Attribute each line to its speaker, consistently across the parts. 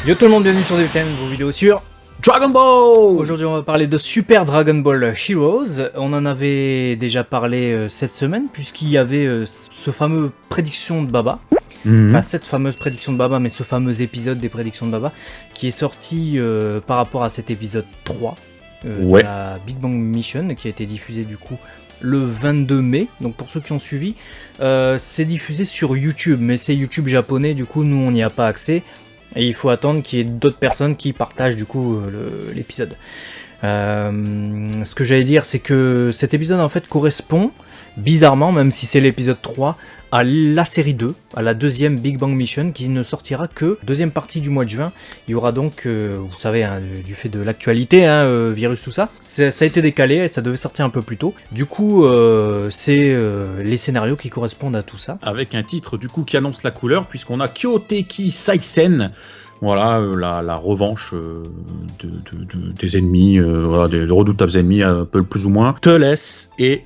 Speaker 1: Yo tout le monde, bienvenue sur DBTN, vos vidéos sur
Speaker 2: Dragon Ball.
Speaker 1: Aujourd'hui on va parler de Super Dragon Ball Heroes. On en avait déjà parlé cette semaine puisqu'il y avait ce fameux prédiction de Baba. Enfin cette fameuse prédiction de Baba, mais ce fameux épisode des prédictions de Baba qui est sorti par rapport à cet épisode 3 de la Big Bang Mission qui a été diffusé du coup le 22 mai. Donc pour ceux qui ont suivi, c'est diffusé sur YouTube, mais c'est YouTube japonais, du coup nous on n'y a pas accès. Et il faut attendre qu'il y ait d'autres personnes qui partagent du coup l'épisode. Ce que j'allais dire, c'est que cet épisode en fait correspond, bizarrement, même si c'est l'épisode 3, à la série 2, à la deuxième Big Bang Mission, qui ne sortira que deuxième partie du mois de juin. Il y aura donc, vous savez, hein, du fait de l'actualité, virus, tout ça, ça a été décalé et ça devait sortir un peu plus tôt. Du coup, c'est les scénarios qui correspondent à tout ça.
Speaker 2: Avec un titre du coup qui annonce la couleur, puisqu'on a Kyoteki Saisen. Voilà, la revanche des ennemis, voilà, des redoutables ennemis, un peu plus ou moins. Teles et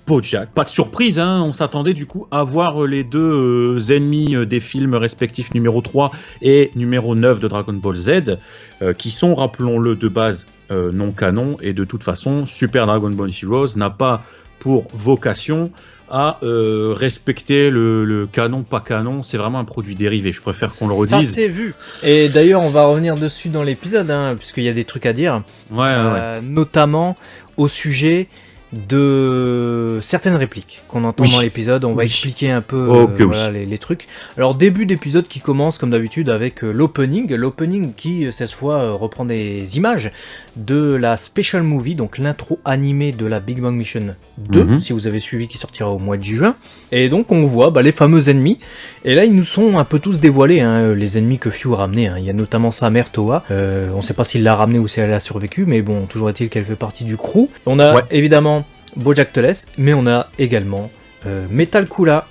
Speaker 2: Bojack. Pas de surprise, hein, on s'attendait du coup à voir les deux ennemis des films respectifs numéro 3 et numéro 9 de Dragon Ball Z, qui sont, rappelons-le, de base non canon, et de toute façon, Super Dragon Ball Heroes n'a pas pour vocation à respecter le canon, pas canon, c'est vraiment un produit dérivé, je préfère qu'on le redise.
Speaker 1: Ça c'est vu. Et d'ailleurs on va revenir dessus dans l'épisode, hein, puisqu'il y a des trucs à dire, notamment au sujet de certaines répliques qu'on entend dans l'épisode. On va expliquer un peu les trucs. Alors début d'épisode qui commence comme d'habitude avec l'opening qui cette fois reprend des images de la special movie, donc l'intro animée de la Big Bang Mission 2, si vous avez suivi, qui sortira au mois de juin. Et donc on voit les fameux ennemis, et là ils nous sont un peu tous dévoilés, hein, les ennemis que Fyu a ramenés, hein. Il y a notamment sa mère Toa, on sait pas s'il l'a ramenée ou si elle a survécu, mais bon, toujours est-il qu'elle fait partie du crew. On a évidemment Bojack Teles, mais on a également Metal Kula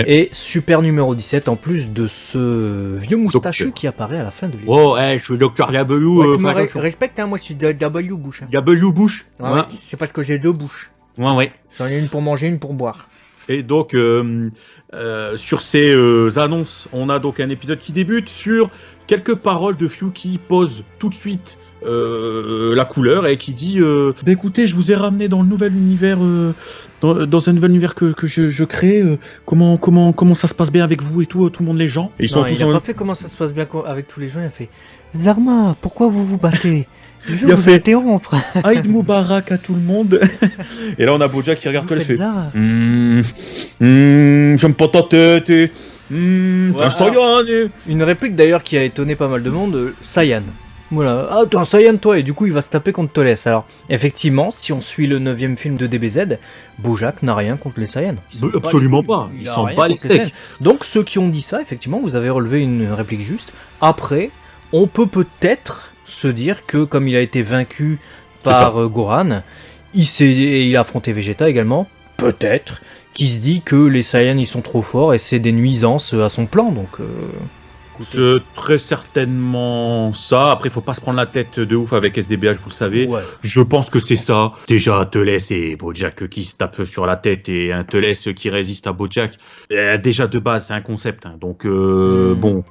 Speaker 1: et Super numéro 17, en plus de ce vieux moustachu qui apparaît à la fin de l'épisode.
Speaker 2: Oh, je suis Dr W.
Speaker 1: Tu me respectes, hein, moi je suis W Bush.
Speaker 2: W Bush.
Speaker 1: C'est parce que j'ai deux bouches. J'en ai une pour manger, une pour boire.
Speaker 2: Et donc, sur ces annonces, on a donc un épisode qui débute sur quelques paroles de Fyu qui pose tout de suite la couleur et qui dit écoutez, je vous ai ramené dans le nouvel univers, dans un nouvel univers que je crée. Comment ça se passe bien avec vous et tout le monde, les gens. Et
Speaker 1: il a pas fait comment ça se passe bien avec tous les gens. Il a fait Zarma, pourquoi vous vous battez? Je vais vous interrompre.
Speaker 2: Aïd Moubarak à tout le monde. Et là on a Bojack qui regarde que le fait. J'aime pas ta tête.
Speaker 1: Une réplique d'ailleurs qui a étonné pas mal de monde. Saiyan. Voilà, ah t'es un Saiyan toi, et du coup il va se taper contre Teles. Alors effectivement, si on suit le 9ème film de DBZ, Bojack n'a rien contre les Saiyans.
Speaker 2: Absolument pas, il s'en bat les steaks.
Speaker 1: Donc ceux qui ont dit ça, effectivement, vous avez relevé une réplique juste. Après, on peut peut-être se dire que comme il a été vaincu par Goran, il a affronté Vegeta également, peut-être qu'il se dit que les Saiyans ils sont trop forts et c'est des nuisances à son plan, donc...
Speaker 2: C'est très certainement ça. Après, il faut pas se prendre la tête de ouf avec SDBH, vous le savez. Je pense que c'est ça. Déjà, Teles et Bojack qui se tapent sur la tête, et un Teles qui résiste à Bojack. Déjà, de base, c'est un concept. Hein. Donc, bon,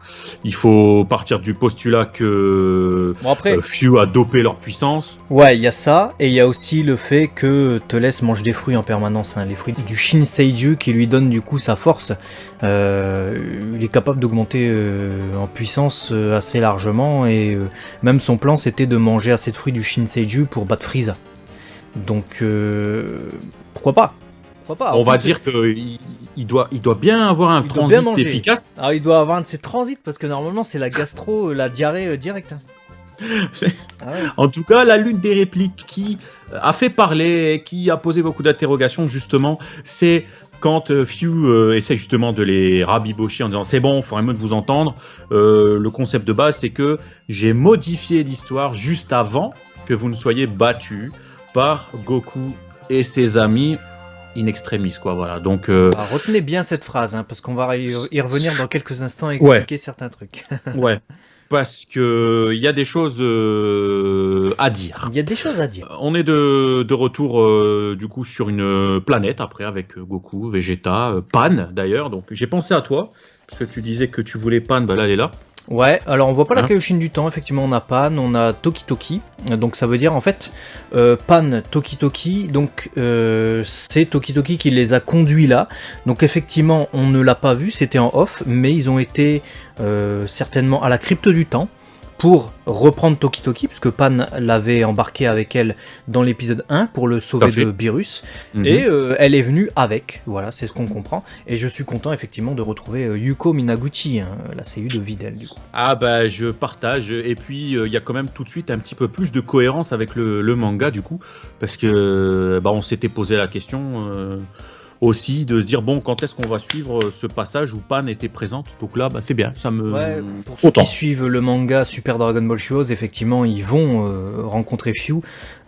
Speaker 2: il faut partir du postulat que Fyu a dopé leur puissance. Ouais,
Speaker 1: il y a ça. Et il y a aussi le fait que Teles mange des fruits en permanence. Hein. Les fruits du Shinseiju qui lui donnent du coup sa force. Il est capable d'augmenter... en puissance assez largement, et même son plan c'était de manger assez de fruits du Shinseiju pour battre Frieza. Donc pourquoi pas.
Speaker 2: On va dire qu'il doit bien avoir un transit efficace.
Speaker 1: Alors il doit avoir un de ces transits, parce que normalement c'est la gastro, la diarrhée directe.
Speaker 2: En tout cas, l'une des répliques qui a fait parler et qui a posé beaucoup d'interrogations justement, c'est quand Fyu essaie justement de les rabibocher en disant c'est bon, il faudrait mieux de vous entendre. Le concept de base, c'est que j'ai modifié l'histoire juste avant que vous ne soyez battus par Goku et ses amis in extremis, quoi. Voilà. Donc
Speaker 1: retenez bien cette phrase, hein, parce qu'on va y revenir dans quelques instants et expliquer certains trucs.
Speaker 2: Parce que il y a des choses à dire.
Speaker 1: Il y a des choses à dire.
Speaker 2: On est de retour du coup sur une planète après avec Goku, Vegeta, Pan d'ailleurs. Donc j'ai pensé à toi parce que tu disais que tu voulais Pan, bah là elle est là.
Speaker 1: Ouais, alors on voit pas la Kaioshin du temps, effectivement on a Pan, on a Toki Toki, donc ça veut dire en fait Pan, Toki Toki, donc c'est Toki Toki qui les a conduits là, donc effectivement on ne l'a pas vu, c'était en off, mais ils ont été certainement à la crypte du temps pour reprendre Toki Toki, puisque Pan l'avait embarqué avec elle dans l'épisode 1 pour le sauver de Beerus, et elle est venue avec, voilà, c'est ce qu'on comprend, et je suis content effectivement de retrouver Yuko Minaguchi, hein, la CU de Videl du coup.
Speaker 2: Ah bah je partage, et puis il y a quand même tout de suite un petit peu plus de cohérence avec le manga du coup, parce que bah, on s'était posé la question... aussi de se dire bon quand est-ce qu'on va suivre ce passage où Pan était présente, donc là bah, c'est bien, ça me...
Speaker 1: Ouais, pour ceux qui suivent le manga Super Dragon Ball Heroes, effectivement ils vont rencontrer Fyu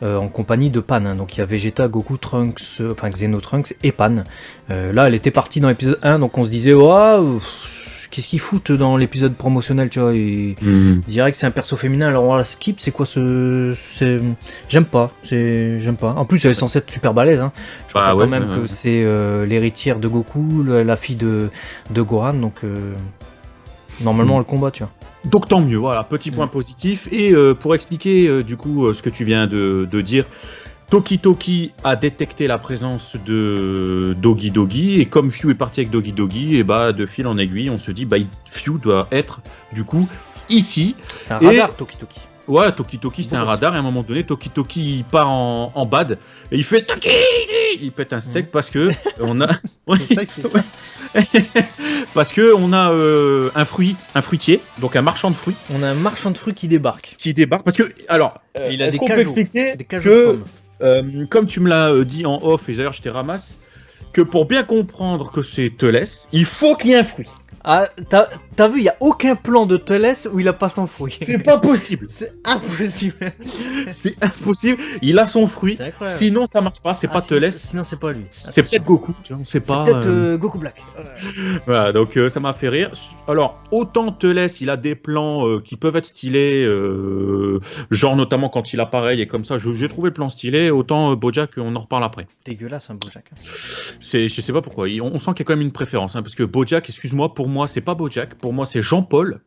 Speaker 1: en compagnie de Pan, hein. Donc il y a Vegeta, Goku, Trunks, enfin Xenotrunks et Pan, là elle était partie dans l'épisode 1, donc on se disait oh, qu'est-ce qu'ils foutent dans l'épisode promotionnel, tu vois, et dirait que c'est un perso féminin, alors on la skip, c'est quoi j'aime pas. En plus elle est censée être super balèze, hein. Je crois quand même que c'est l'héritière de Goku, la fille de Gohan, donc normalement on le combat, tu vois.
Speaker 2: Donc tant mieux, voilà, petit point positif, et pour expliquer du coup ce que tu viens de dire, Toki Toki a détecté la présence de Dogi Dogi, et comme Fyu est parti avec Dogi Dogi, et bah de fil en aiguille, on se dit bah Fyu doit être du coup ici.
Speaker 1: C'est un radar Toki Toki.
Speaker 2: Ouais, Toki Toki c'est un radar, et à un moment donné Toki Toki il part en bad, et il fait Toki, il pète un steak parce que on a...
Speaker 1: C'est ça qui est ça.
Speaker 2: Parce que on a un fruitier, donc un marchand de fruits.
Speaker 1: On a un marchand de fruits qui débarque.
Speaker 2: Parce que alors,
Speaker 1: il a
Speaker 2: est-ce
Speaker 1: des
Speaker 2: qu'on peut
Speaker 1: cajots,
Speaker 2: expliquer
Speaker 1: des cajots de pommes.
Speaker 2: Comme tu me l'as dit en off, et d'ailleurs je te ramasse, que pour bien comprendre que c'est Teles, il faut qu'il y ait un fruit.
Speaker 1: Ah, t'as vu, il n'y a aucun plan de Teles où il a pas son fruit.
Speaker 2: C'est pas possible.
Speaker 1: C'est impossible.
Speaker 2: C'est impossible. Il a son fruit. Sinon, ça marche pas. C'est pas Teles.
Speaker 1: Sinon, c'est pas lui.
Speaker 2: C'est peut-être Goku. Tu vois, on sait pas.
Speaker 1: C'est peut-être Goku Black.
Speaker 2: Voilà, donc ça m'a fait rire. Alors, autant Teles, il a des plans qui peuvent être stylés, genre notamment quand il apparaît et comme ça. J'ai trouvé le plan stylé. Autant Bojack, on en reparle après.
Speaker 1: Dégueulasse, un Bojack.
Speaker 2: Je sais pas pourquoi. On sent qu'il y a quand même une préférence, hein, parce que Bojack, excuse-moi, pour moi, c'est pas Bojack. Pour moi, c'est Jean-Paul.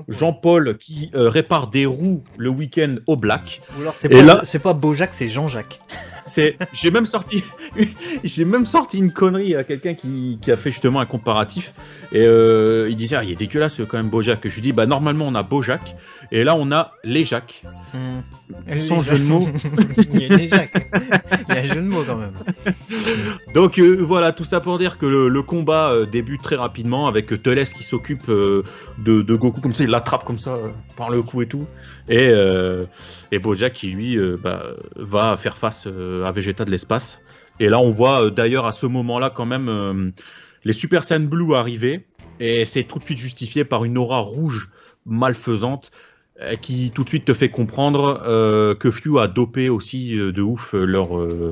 Speaker 2: Jean-Paul qui répare des roues le week-end au Black.
Speaker 1: Ou alors c'est pas Bojack, c'est Jean-Jacques.
Speaker 2: J'ai même sorti une connerie à quelqu'un qui a fait justement un comparatif, et il disait il est dégueulasse quand même Bojack. Je lui dis bah normalement on a Bojack, et là on a les Jacques. Sans jeu de mots.
Speaker 1: Il y a les Jacques. Il y a un jeu de mots quand même.
Speaker 2: Donc voilà, tout ça pour dire que le combat débute très rapidement avec Teles qui s'occupe de Goku, comme ça il l'attrape comme ça par le cou et tout, et Bojack qui lui va faire face à Vegeta de l'espace. Et là on voit d'ailleurs à ce moment-là quand même les Super Saiyan Blue arriver, et c'est tout de suite justifié par une aura rouge malfaisante qui tout de suite te fait comprendre que Fyu a dopé aussi de ouf leur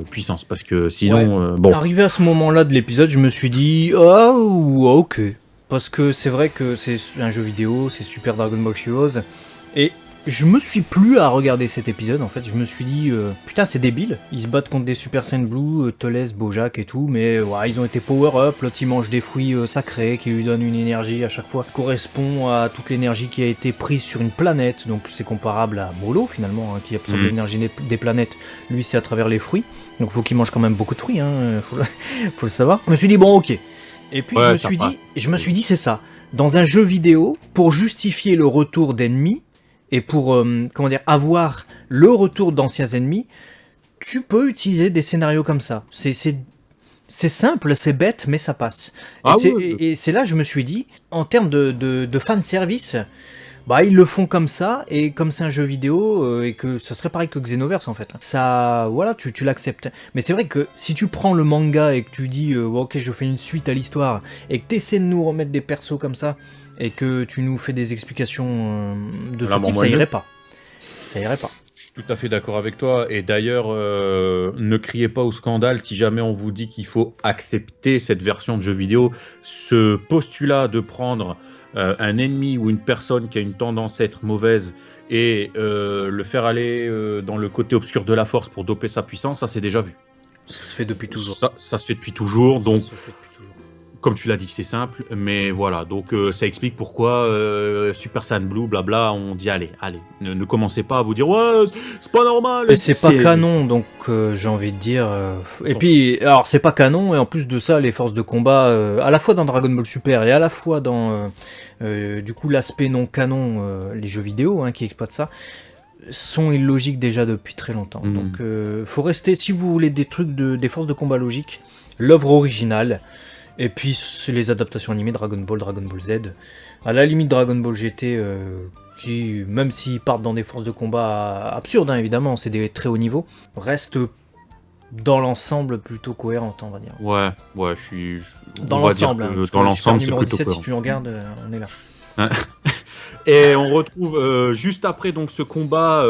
Speaker 2: puissance, parce que sinon bon.
Speaker 1: Arrivé à ce moment-là de l'épisode, je me suis dit ok, parce que c'est vrai que c'est un jeu vidéo, c'est Super Dragon Ball Heroes, et je me suis plus à regarder cet épisode en fait. Je me suis dit putain c'est débile, ils se battent contre des Super Saiyan Blue, Teles, Bojack et tout, mais ils ont été power up, l'autre il mange des fruits sacrés qui lui donnent une énergie à chaque fois qui correspond à toute l'énergie qui a été prise sur une planète, donc c'est comparable à Molo finalement, hein, qui absorbe l'énergie des planètes. Lui c'est à travers les fruits, donc faut qu'il mange quand même beaucoup de fruits, hein, faut le savoir. Je me suis dit bon ok, et puis je me suis dit c'est ça, dans un jeu vidéo, pour justifier le retour d'ennemis et pour avoir le retour d'anciens ennemis, tu peux utiliser des scénarios comme ça. C'est simple, c'est bête, mais ça passe. Et c'est là que je me suis dit, en termes de fanservice, ils le font comme ça, et comme c'est un jeu vidéo, et que ça serait pareil que Xenoverse en fait. Ça, voilà, tu l'acceptes. Mais c'est vrai que si tu prends le manga et que tu dis, ok, je fais une suite à l'histoire, et que tu essaies de nous remettre des persos comme ça, et que tu nous fais des explications de ce type, ça irait pas. Ça irait pas.
Speaker 2: Je suis tout à fait d'accord avec toi, et d'ailleurs, ne criez pas au scandale si jamais on vous dit qu'il faut accepter cette version de jeu vidéo. Ce postulat de prendre un ennemi ou une personne qui a une tendance à être mauvaise et le faire aller dans le côté obscur de la force pour doper sa puissance, ça c'est déjà vu.
Speaker 1: Ça se fait depuis toujours.
Speaker 2: Ça se fait depuis toujours, donc... Comme tu l'as dit, c'est simple, mais voilà, donc ça explique pourquoi Super Saiyan Blue, blabla, on dit allez, ne commencez pas à vous dire ouais, c'est pas normal.
Speaker 1: Et c'est pas canon, donc j'ai envie de dire. Et puis, alors c'est pas canon, et en plus de ça, les forces de combat, à la fois dans Dragon Ball Super et à la fois dans du coup l'aspect non canon, les jeux vidéo qui exploitent ça, sont illogiques déjà depuis très longtemps. Donc faut rester, si vous voulez des trucs des forces de combat logiques, l'œuvre originale. Et puis c'est les adaptations animées Dragon Ball Z. À la limite Dragon Ball GT, qui, même s'ils partent dans des forces de combat absurdes, évidemment, c'est des très hauts niveaux, reste dans l'ensemble plutôt cohérente, on va dire.
Speaker 2: Ouais, je suis...
Speaker 1: Dans l'ensemble,
Speaker 2: dans l'ensemble, c'est plutôt
Speaker 1: 17,
Speaker 2: cohérent.
Speaker 1: Si tu regardes, on est là.
Speaker 2: Et on retrouve juste après donc ce combat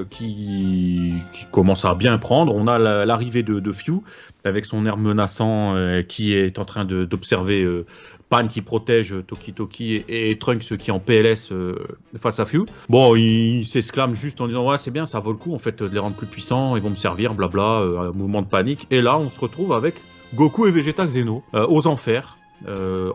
Speaker 2: qui commence à bien prendre. On a l'arrivée de Few avec son air menaçant qui est en train d'observer Pan qui protège Toki Toki et Trunks qui est en PLS face à Few. Bon, il s'exclame juste en disant ouais c'est bien, ça vaut le coup en fait de les rendre plus puissants, ils vont me servir, blabla, un mouvement de panique. Et là on se retrouve avec Goku et Vegeta Xeno aux enfers.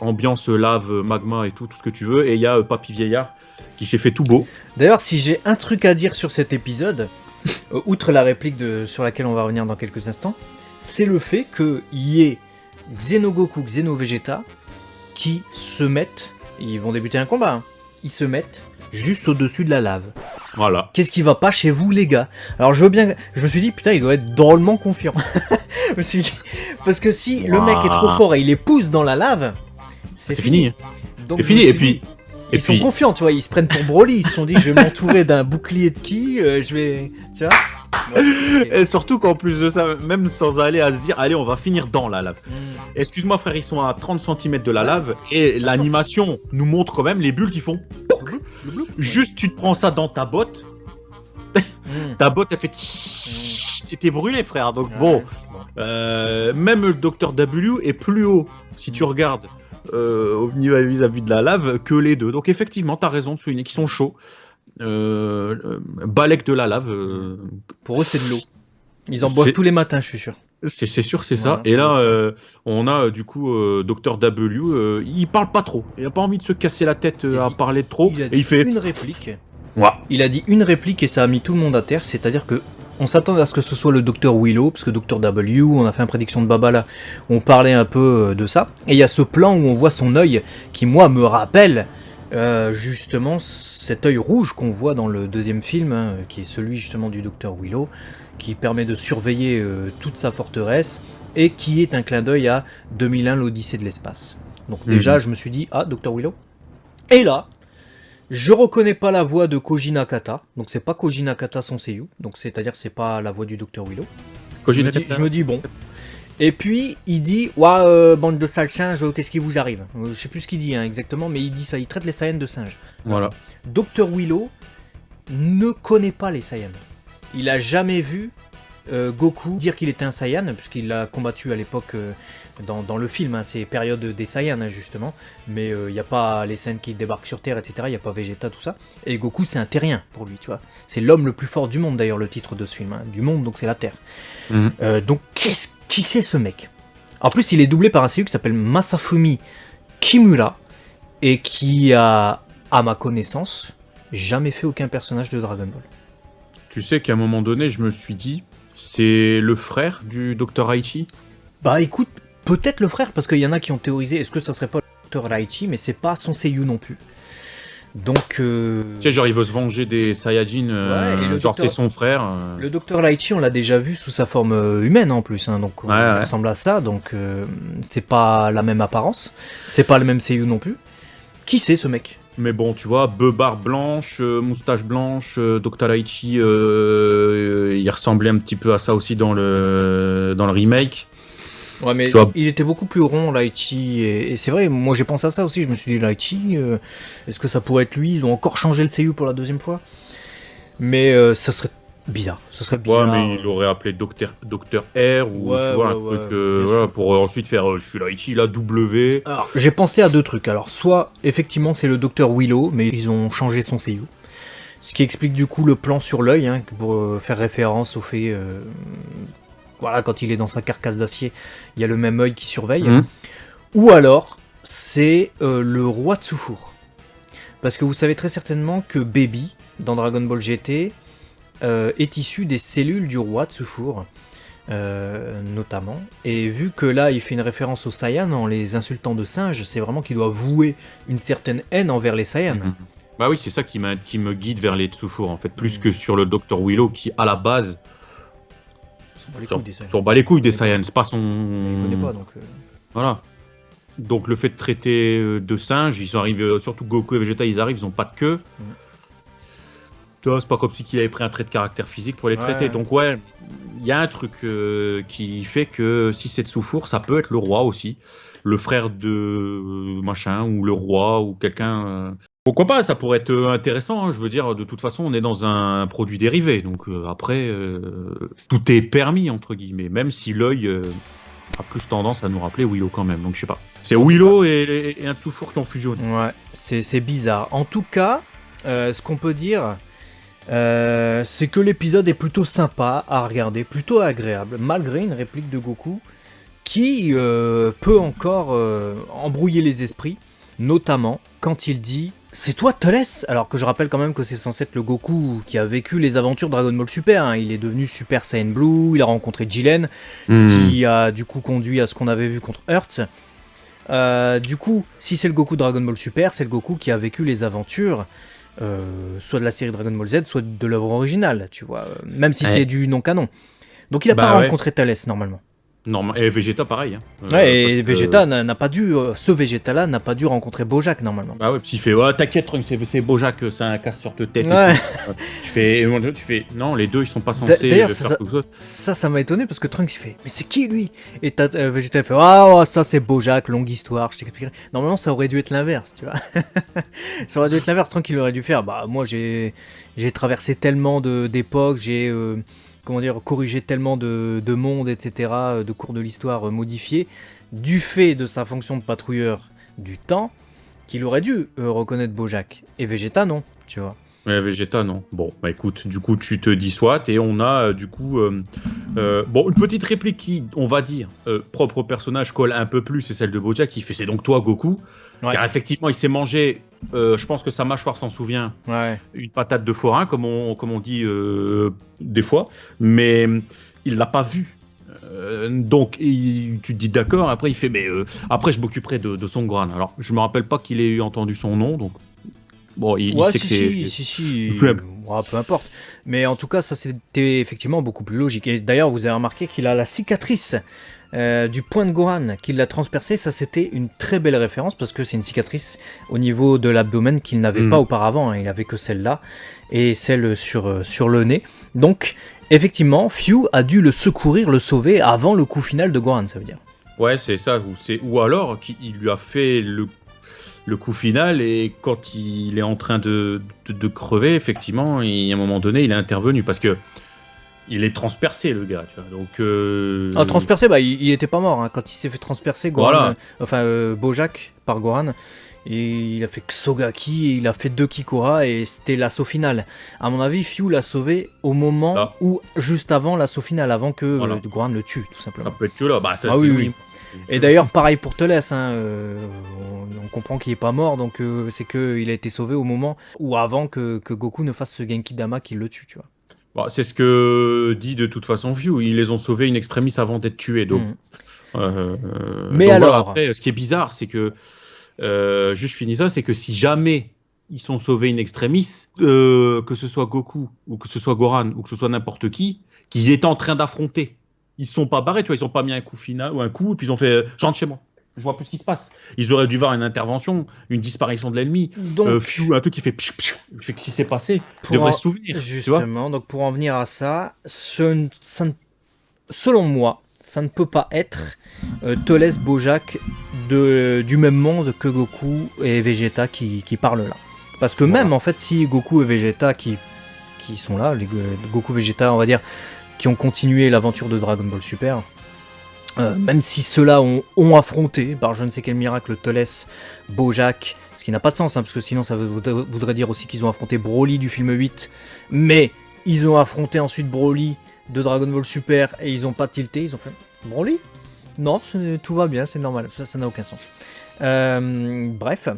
Speaker 2: Ambiance lave, magma et tout ce que tu veux, et il y a Papy Vieillard qui s'est fait tout beau.
Speaker 1: D'ailleurs, si j'ai un truc à dire sur cet épisode, outre la réplique sur laquelle on va revenir dans quelques instants, c'est le fait qu'il y ait Xeno Goku, Xeno Vegeta qui se mettent, ils vont débuter un combat, ils se mettent juste au-dessus de la lave.
Speaker 2: Voilà.
Speaker 1: Qu'est-ce qui va pas chez vous, les gars? Alors je me suis dit, putain, il doit être drôlement confiant. Je me suis dit, parce que si le mec est trop fort et il les pousse dans la lave, c'est fini. Donc,
Speaker 2: c'est fini, et puis...
Speaker 1: Ils sont confiants, tu vois, ils se prennent pour Broly, ils se sont dit, je vais m'entourer d'un bouclier de ki, je vais... Tu vois
Speaker 2: Et surtout qu'en plus de ça, même sans aller à se dire, allez, on va finir dans la lave. Excuse-moi frère, ils sont à 30 cm de la lave, et l'animation nous montre quand même les bulles qui font... Juste, tu te prends ça dans ta botte, ta botte, elle fait... Et t'es brûlé, frère. Donc bon, même le Dr W est plus haut, si tu regardes, au niveau vis-à-vis de la lave, que les deux. Donc effectivement, t'as raison de souligner qu'ils sont chauds. Balek de la lave.
Speaker 1: Pour eux, c'est de l'eau. Ils en boivent tous les matins, je suis sûr.
Speaker 2: C'est sûr, c'est voilà, ça. Et là, on a du coup Dr W. Il parle pas trop. Il a pas envie de se casser la tête à parler trop.
Speaker 1: Il fait une réplique. Ouais. Il a dit une réplique et ça a mis tout le monde à terre. C'est-à-dire que on s'attendait à ce que ce soit le Dr Willow, parce que Dr W, on a fait une prédiction de Baba là, on parlait un peu de ça. Et il y a ce plan où on voit son œil qui, moi, me rappelle justement cet œil rouge qu'on voit dans le deuxième film, qui est celui justement du Dr Willow, qui permet de surveiller toute sa forteresse et qui est un clin d'œil à 2001, l'Odyssée de l'espace. Donc déjà, je me suis dit, ah, Dr Willow. Et là, je reconnais pas la voix de Koji Nakata, donc c'est pas Koji Nakata son seiyuu, donc c'est-à-dire c'est pas la voix du Dr Willow. Je me dis bon. Et puis il dit, ouah, bande de sales singes, qu'est-ce qui vous arrive? Je sais plus ce qu'il dit exactement, mais il dit ça, il traite les Saiyans de singes.
Speaker 2: Voilà.
Speaker 1: Dr Willow ne connaît pas les Saiyans. Il a jamais vu Goku dire qu'il était un Saiyan, puisqu'il l'a combattu à l'époque dans le film, c'est période des Saiyans justement, mais il n'y a pas les Saiyans qui débarquent sur Terre, etc. Il n'y a pas Vegeta, tout ça. Et Goku, c'est un terrien pour lui, tu vois. C'est l'homme le plus fort du monde d'ailleurs, le titre de ce film, du monde, donc c'est la Terre. Donc qui c'est ce mec? En plus, il est doublé par un seiyuu qui s'appelle Masafumi Kimura, et qui a, à ma connaissance, jamais fait aucun personnage de Dragon Ball.
Speaker 2: Tu sais qu'à un moment donné, je me suis dit, c'est le frère du Dr Aichi?
Speaker 1: Bah écoute, peut-être le frère, parce qu'il y en a qui ont théorisé, est-ce que ça serait pas le Dr Aichi, mais c'est pas son seiyuu non plus. Donc... Tu
Speaker 2: sais, genre il veut se venger des Saiyajin, genre c'est son frère.
Speaker 1: Le Dr Aichi, on l'a déjà vu sous sa forme humaine en plus, donc il ressemble à ça, donc c'est pas la même apparence, c'est pas le même seiyuu non plus. Qui c'est ce mec?
Speaker 2: Mais bon, tu vois, barbe blanche, moustache blanche, Dr Aichi, il ressemblait un petit peu à ça aussi dans le remake.
Speaker 1: Ouais, mais il était beaucoup plus rond, Laichi, et c'est vrai, moi j'ai pensé à ça aussi, je me suis dit, Laichi, est-ce que ça pourrait être lui? Ils ont encore changé le seiyuu pour la deuxième fois, mais ça serait bizarre,
Speaker 2: Ouais, mais il aurait appelé Dr R, ou tu vois, un truc, pour ensuite faire, je suis Laichi, là, W.
Speaker 1: Alors, j'ai pensé à deux trucs, alors, soit, effectivement, c'est le Dr Willow, mais ils ont changé son seiyuu, ce qui explique du coup le plan sur l'œil, pour faire référence au fait... Voilà, quand il est dans sa carcasse d'acier, il y a le même œil qui surveille. Ou alors, c'est le roi Tsufour. Parce que vous savez très certainement que Baby, dans Dragon Ball GT, est issu des cellules du roi Tsufour, notamment. Et vu que là, il fait une référence aux Saiyans en les insultant de singes, c'est vraiment qu'il doit vouer une certaine haine envers les Saiyans.
Speaker 2: Bah oui, c'est ça qui me guide vers les Tsufour, en fait, plus que sur le Dr. Willow, qui, à la base, s'en bat les couilles des Saiyans. C'est pas son...
Speaker 1: Il connaît pas, donc...
Speaker 2: Voilà. Donc le fait de traiter de singes, ils arrivent, surtout Goku et Vegeta, ils arrivent, ils ont pas de queue. C'est pas comme si il avait pris un trait de caractère physique pour les traiter. Donc ouais, il y a un truc qui fait que si c'est Tsufour, ça peut être le roi aussi. Le frère de machin, ou le roi, ou quelqu'un... Pourquoi pas, ça pourrait être intéressant, hein. Je veux dire, de toute façon, on est dans un produit dérivé. Donc après, tout est permis, entre guillemets. Même si l'œil a plus tendance à nous rappeler Willow quand même. Donc je sais pas. C'est Willow et un Tsufour qui ont fusionné.
Speaker 1: Ouais, c'est bizarre. En tout cas, ce qu'on peut dire... c'est que l'épisode est plutôt sympa à regarder, plutôt agréable, malgré une réplique de Goku qui peut encore embrouiller les esprits, notamment quand il dit « C'est toi Tolès ?» Alors que je rappelle quand même que c'est censé être le Goku qui a vécu les aventures Dragon Ball Super, hein. Il est devenu Super Saiyan Blue, il a rencontré Jiren, ce qui a du coup conduit à ce qu'on avait vu contre Earth. Du coup, si c'est le Goku Dragon Ball Super, c'est le Goku qui a vécu les aventures soit de la série Dragon Ball Z, soit de l'œuvre originale, tu vois, même si c'est du non-canon. Donc il a pas rencontré Thalès, normalement.
Speaker 2: Et Vegeta, pareil. Hein.
Speaker 1: Et Vegeta n'a pas dû, ce Vegeta-là n'a pas dû rencontrer Bojack, normalement.
Speaker 2: Bah ouais, puis il fait, t'inquiète, Trunks, c'est Bojack, c'est un casse sur ta tête.
Speaker 1: Ouais.
Speaker 2: Tu fais, non, les deux, ils sont pas censés
Speaker 1: D'ailleurs,
Speaker 2: faire tout ça.
Speaker 1: Ça m'a étonné, parce que Trunks, il fait, mais c'est qui, lui? Et Vegeta, il fait, ça c'est Bojack, longue histoire, je t'expliquerai. Normalement, ça aurait dû être l'inverse, tu vois. Ça aurait dû être l'inverse, Trunks, il aurait dû faire, moi, j'ai traversé tellement d'époques, j'ai... corriger tellement de monde, etc., de cours de l'histoire modifiés, du fait de sa fonction de patrouilleur du temps, qu'il aurait dû reconnaître Bojack. Et Vegeta, non, tu vois.
Speaker 2: Ouais, Vegeta, non. Bon, bah écoute, du coup, tu te dis soit, et on a, du coup, une petite réplique qui, on va dire, propre au personnage, colle un peu plus, c'est celle de Bojack, qui fait « C'est donc toi, Goku ?» Car effectivement, il s'est mangé, je pense que sa mâchoire s'en souvient, une patate de forain, comme on dit des fois, mais il l'a pas vu. Donc, tu te dis d'accord, après il fait, mais après je m'occuperai de son Gohan. Alors, je me rappelle pas qu'il ait eu entendu son nom, donc bon, il sait que c'est...
Speaker 1: Si. Peu importe. Mais en tout cas, ça c'était effectivement beaucoup plus logique. Et d'ailleurs, vous avez remarqué qu'il a la cicatrice du point de Gohan qui l'a transpercé. Ça, c'était une très belle référence parce que c'est une cicatrice au niveau de l'abdomen qu'il n'avait pas auparavant. Hein. Il n'avait que celle-là et celle sur le nez. Donc, effectivement, Few a dû le secourir, le sauver avant le coup final de Gohan, ça veut dire.
Speaker 2: Ouais, c'est ça. Ou alors qu'il lui a fait le coup final, et quand il est en train de crever, effectivement, à un moment donné, il est intervenu parce que il est transpercé, le gars. Tu vois, donc
Speaker 1: transpercé, il était pas mort hein, quand il s'est fait transpercer. Gohan, Bojack par Gohan. Et il a fait Ksogaki, il a fait 2 Kikora et c'était l'assaut final. À mon avis, Few l'a sauvé au moment où, juste avant l'assaut final, avant que Gohan le tue, tout simplement.
Speaker 2: Ça peut être que là,
Speaker 1: oui. Et d'ailleurs, pareil pour Thalès, hein, on comprend qu'il est pas mort, donc c'est qu'il a été sauvé au moment ou avant que Goku ne fasse ce Genki Dama qui le tue, tu vois.
Speaker 2: Bon, c'est ce que dit de toute façon Few, ils les ont sauvés in extremis avant d'être tués. Donc,
Speaker 1: mais donc, alors,
Speaker 2: après, ce qui est bizarre, c'est que juste finis ça, c'est que si jamais ils sont sauvés in extremis, que ce soit Goku ou que ce soit Gohan ou que ce soit n'importe qui, qu'ils étaient en train d'affronter, ils se sont pas barrés, tu vois, ils ont pas mis un coup final ou un coup et puis ils ont fait je rentre chez moi, je vois plus ce qui se passe. Ils auraient dû voir une intervention, une disparition de l'ennemi, un truc qui fait qu'est-ce qui s'est passé, ils devraient se souvenir.
Speaker 1: Justement, donc pour en venir à ça, selon moi, ça ne peut pas être Thalès Bojack du même monde que Goku et Vegeta qui parlent là. Parce que même en fait, si Goku et Vegeta qui sont là, les Goku Vegeta, on va dire, qui ont continué l'aventure de Dragon Ball Super, même si ceux-là ont affronté par je ne sais quel miracle Thalès Bojack, ce qui n'a pas de sens, hein, parce que sinon ça voudrait dire aussi qu'ils ont affronté Broly du film 8, mais ils ont affronté ensuite Broly de Dragon Ball Super et ils ont pas tilté, ils ont fait Broly ? Non, tout va bien, c'est normal, ça n'a aucun sens. Bref,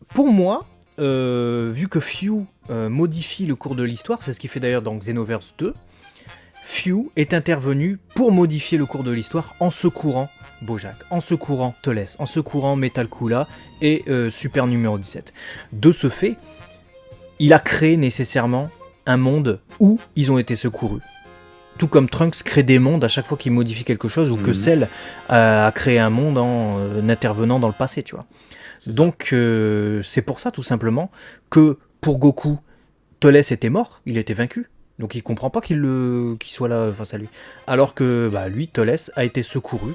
Speaker 1: pour moi, vu que Few modifie le cours de l'histoire, c'est ce qu'il fait d'ailleurs dans Xenoverse 2, Few est intervenu pour modifier le cours de l'histoire en secourant Bojack, en secourant Teles, en secourant Metal Kula et Super numéro 17. De ce fait, il a créé nécessairement un monde où ils ont été secourus. Tout comme Trunks crée des mondes à chaque fois qu'il modifie quelque chose, ou que Cell a créé un monde en intervenant dans le passé, tu vois. Donc c'est pour ça tout simplement que pour Goku, Teles était mort, il était vaincu. Donc il comprend pas qu'il soit là face à lui. Alors que lui, Teles, a été secouru.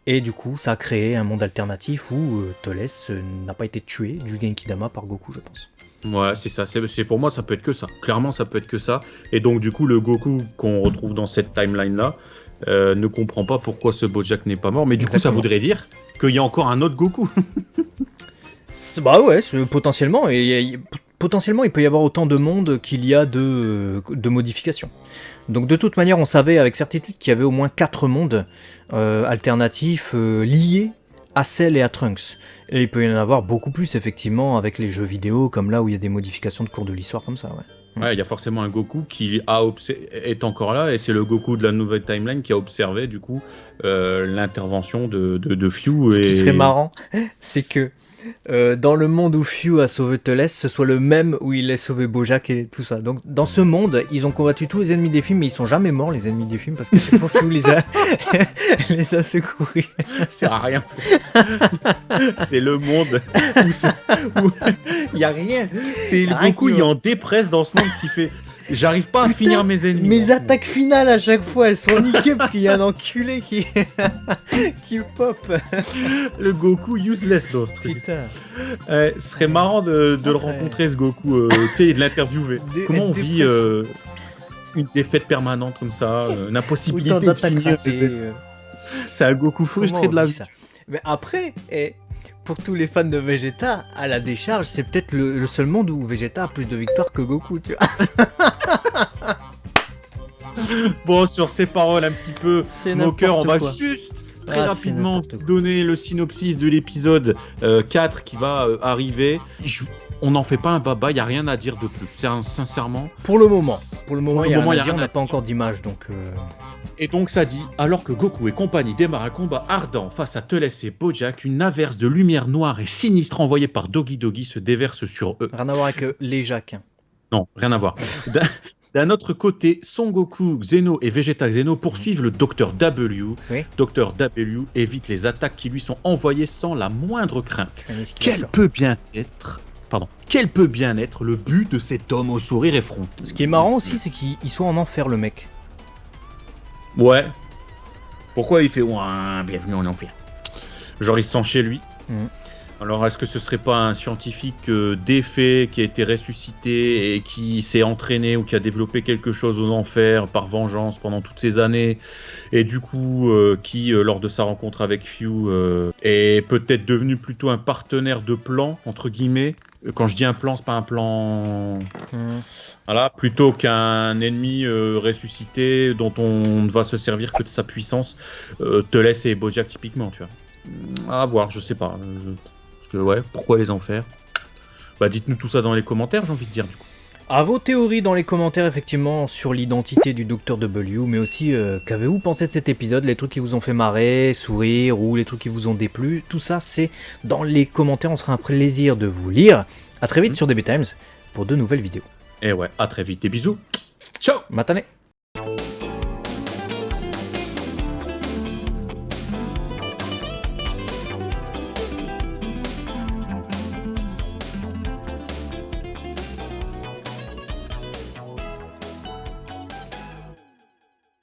Speaker 1: Et du coup, ça a créé un monde alternatif où Teles n'a pas été tué du Genki-Dama par Goku, je pense.
Speaker 2: Ouais, c'est ça. C'est pour moi, ça peut être que ça. Clairement, ça peut être que ça. Et donc, du coup, le Goku qu'on retrouve dans cette timeline-là ne comprend pas pourquoi ce Bojack n'est pas mort. Mais du coup, ça voudrait dire qu'il y a encore un autre Goku.
Speaker 1: Bah ouais, potentiellement. Potentiellement, il peut y avoir autant de mondes qu'il y a de modifications. Donc de toute manière, on savait avec certitude qu'il y avait au moins 4 mondes alternatifs liés à Cell et à Trunks. Et il peut y en avoir beaucoup plus, effectivement, avec les jeux vidéo, comme là où il y a des modifications de cours de l'histoire comme ça, ouais.
Speaker 2: Ouais, il y a forcément un Goku qui est encore là, et c'est le Goku de la nouvelle timeline qui a observé, du coup, l'intervention de Few.
Speaker 1: Ce qui serait marrant, c'est que dans le monde où Few a sauvé Teles, ce soit le même où il a sauvé Bojack et tout ça. Donc dans ce monde, ils ont combattu tous les ennemis des films, mais ils sont jamais morts, les ennemis des films, parce que chaque fois Few les a secourus.
Speaker 2: C'est à rien. C'est le monde où il y a rien. C'est le Goku, il est en dépresse dans ce monde qui fait. J'arrive pas à finir mes ennemis.
Speaker 1: Mes attaques finales à chaque fois, elles sont niquées parce qu'il y a un enculé qui pop.
Speaker 2: Le Goku useless dans ce truc.
Speaker 1: Putain.
Speaker 2: Ce serait marrant de le rencontrer, ce Goku, tu sais, et de l'interviewer. Comment on vit une défaite permanente comme ça, une impossibilité de finir. C'est un Goku frustré de la vie.
Speaker 1: Mais après, pour tous les fans de Vegeta, à la décharge, c'est peut-être le seul monde où Vegeta a plus de victoires que Goku, tu vois.
Speaker 2: Bon, sur ces paroles un petit peu moqueur, on va juste très rapidement donner le synopsis de l'épisode 4 qui va arriver. On n'en fait pas un baba, il n'y a rien à dire de plus, sincèrement.
Speaker 1: Pour le moment, il y a rien à dire, on n'a pas encore d'image, donc...
Speaker 2: Et donc ça dit, alors que Goku et compagnie démarrent un combat ardent face à Teles et Bojack, une averse de lumière noire et sinistre envoyée par Dogi Dogi se déverse sur eux.
Speaker 1: Rien à voir avec les Jacques.
Speaker 2: Non, rien à voir. D'un autre côté, Son Goku, Xeno et Vegeta Xeno poursuivent le Dr W. Oui. Dr W évite les attaques qui lui sont envoyées sans la moindre crainte. Quel peut bien être le but de cet homme au sourire effronté?
Speaker 1: Ce qui est marrant aussi, c'est qu'il soit en enfer, le mec.
Speaker 2: Ouais. Pourquoi il fait bienvenue en enfer? Genre il se sent chez lui. Alors est-ce que ce serait pas un scientifique défait qui a été ressuscité et qui s'est entraîné ou qui a développé quelque chose aux enfers par vengeance pendant toutes ces années, et du coup qui lors de sa rencontre avec Few est peut-être devenu plutôt un partenaire de plan entre guillemets? Quand je dis un plan, c'est pas un plan... Voilà, plutôt qu'un ennemi ressuscité dont on ne va se servir que de sa puissance. Teles et Bojack typiquement, tu vois. À voir, je sais pas. Parce que pourquoi les enfers? Dites-nous tout ça dans les commentaires, j'ai envie de dire du coup.
Speaker 1: À vos théories dans les commentaires, effectivement, sur l'identité du Dr W, mais aussi qu'avez-vous pensé de cet épisode, les trucs qui vous ont fait marrer, sourire, ou les trucs qui vous ont déplu, tout ça c'est dans les commentaires, on sera un plaisir de vous lire. A très vite sur DB Times pour de nouvelles vidéos.
Speaker 2: Et ouais, à très vite, des bisous, ciao.
Speaker 1: Matane.